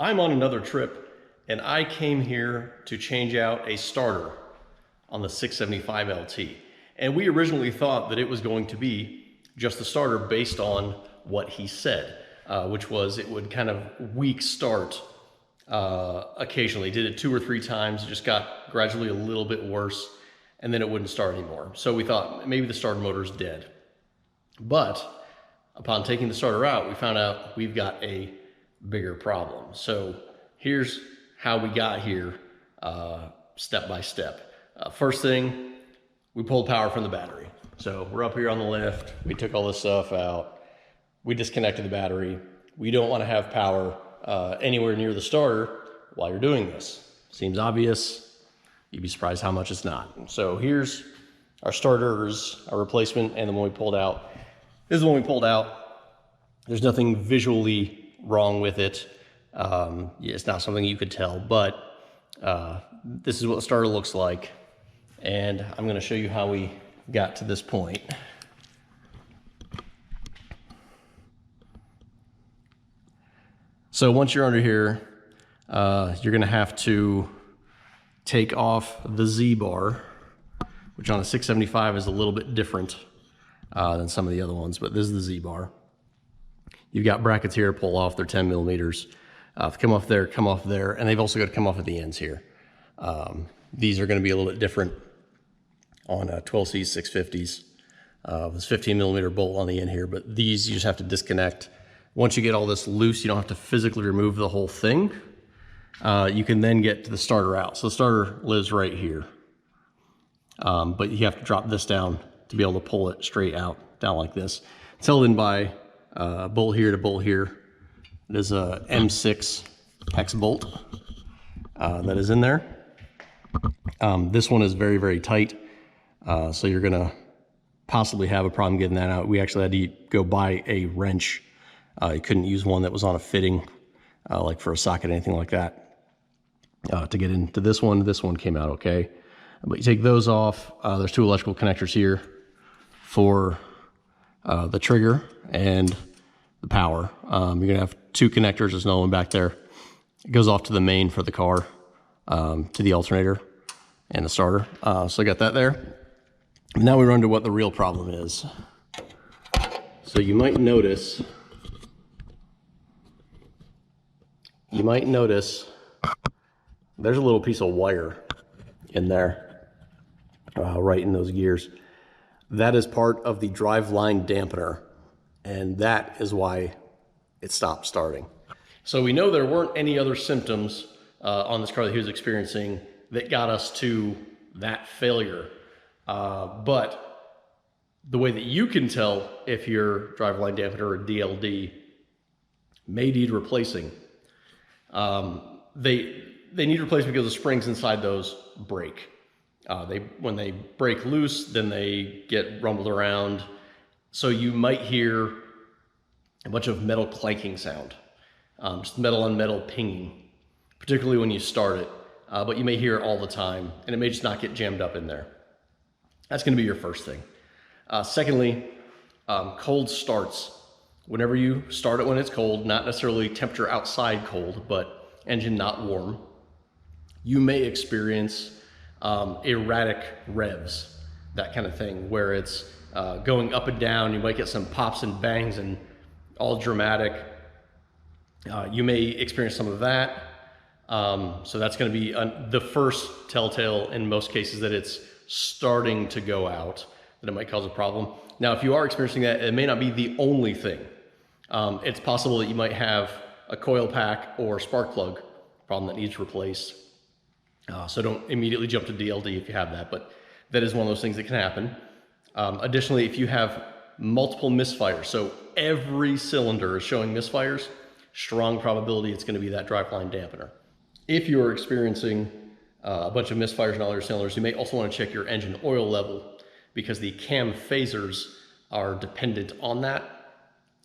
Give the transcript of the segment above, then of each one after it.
I'm on another trip and I came here to change out a starter on the 675 LT. And we originally thought that it was going to be just the starter based on what he said, which was it would kind of weak start occasionally. Did it 2 or 3 times, it just got gradually a little bit worse, and then it wouldn't start anymore. So we thought maybe the starter motor's dead. But upon taking the starter out, we found out we've got a bigger problem. So here's how we got here, step by step. First thing, we pulled power from the battery. So we're up here on the lift, we took all this stuff out, we disconnected the battery. We don't want to have power anywhere near the starter while you're doing this. Seems obvious, you'd be surprised how much it's not. So here's our starters, our replacement, and the one we pulled out. This is the one we pulled out. There's nothing visually wrong with it. Yeah, it's not something you could tell, but this is what the starter looks like. And I'm going to show you how we got to this point. So once you're under here, you're going to have to take off the Z-bar, which on a 675 is a little bit different than some of the other ones, but this is the Z-bar. You've got brackets here to pull off, they're 10 millimeters. Come off there, and they've also got to come off at the ends here. These are going to be a little bit different on 12C 650s. This 15 millimeter bolt on the end here, but these you just have to disconnect. Once you get all this loose, you don't have to physically remove the whole thing. You can then get to the starter out. So the starter lives right here. But you have to drop this down to be able to pull it straight out, down like this. It's held in by bolt here to bolt here. There's a M6 hex bolt that is in there. This one is very, very tight. So you're gonna possibly have a problem getting that out. We actually had to go buy a wrench. You couldn't use one that was on a fitting, like for a socket, anything like that. To get into this one came out okay. But you take those off. There's 2 electrical connectors here for the trigger and the power. You're gonna have 2 connectors. There's another one back there. It goes off to the main for the car, to the alternator and the starter. So I got that there. Now we run to what the real problem is. So you might notice there's a little piece of wire in there, right in those gears. That is part of the driveline dampener, and that is why it stopped starting. So we know there weren't any other symptoms on this car that he was experiencing that got us to that failure. But the way that you can tell if your driveline dampener or DLD may need replacing, they need replacement because the springs inside those break. When they break loose, then they get rumbled around. So you might hear a bunch of metal clanking sound, just metal on metal pinging, particularly when you start it. But you may hear it all the time, and it may just not get jammed up in there. That's going to be your first thing. Secondly, cold starts. Whenever you start it when it's cold, not necessarily temperature outside cold, but engine not warm, you may experience erratic revs, that kind of thing, where it's going up and down. You might get some pops and bangs and all dramatic. You may experience some of that. So that's going to be the first telltale in most cases that it's starting to go out, that it might cause a problem. Now, if you are experiencing that, it may not be the only thing. It's possible that you might have a coil pack or spark plug problem that needs replaced. So don't immediately jump to DLD if you have that, but that is one of those things that can happen. Additionally, if you have multiple misfires, so every cylinder is showing misfires, strong probability it's going to be that driveline dampener. If you are experiencing a bunch of misfires in all your cylinders, you may also want to check your engine oil level, because the cam phasers are dependent on that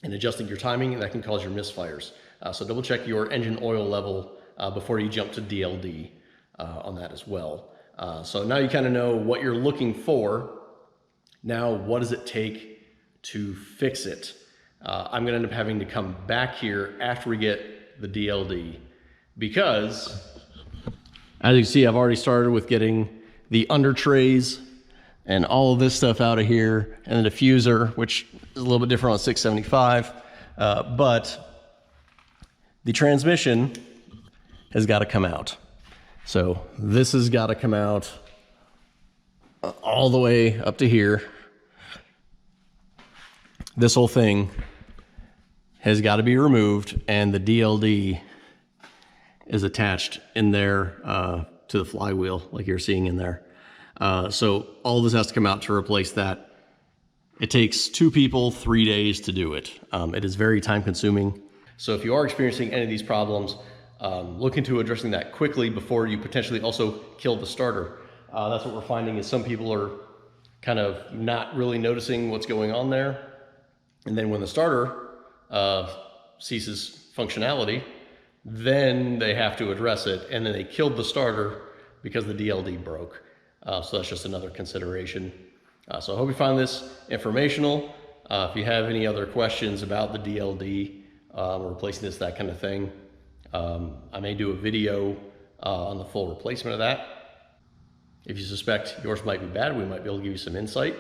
and adjusting your timing, and that can cause your misfires. So double check your engine oil level before you jump to DLD on that as well. So now you kind of know what you're looking for. Now, what does it take to fix it? I'm going to end up having to come back here after we get the DLD because as you can see, I've already started with getting the under trays and all of this stuff out of here, and the diffuser, which is a little bit different on 675, but the transmission has got to come out. So this has got to come out all the way up to here. This whole thing has got to be removed, and the DLD is attached in there to the flywheel, like you're seeing in there. So all this has to come out to replace that. It takes 2 people, 3 days to do it. It is very time consuming. So if you are experiencing any of these problems, look into addressing that quickly before you potentially also kill the starter. That's what we're finding is some people are kind of not really noticing what's going on there. And then when the starter ceases functionality, then they have to address it, and then they killed the starter because the DLD broke. So that's just another consideration. So I hope you found this informational. If you have any other questions about the DLD, replacing this, that kind of thing, I may do a video on the full replacement of that. If you suspect yours might be bad, we might be able to give you some insight,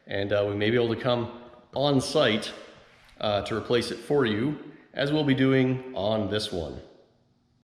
and we may be able to come on site to replace it for you, as we'll be doing on this one.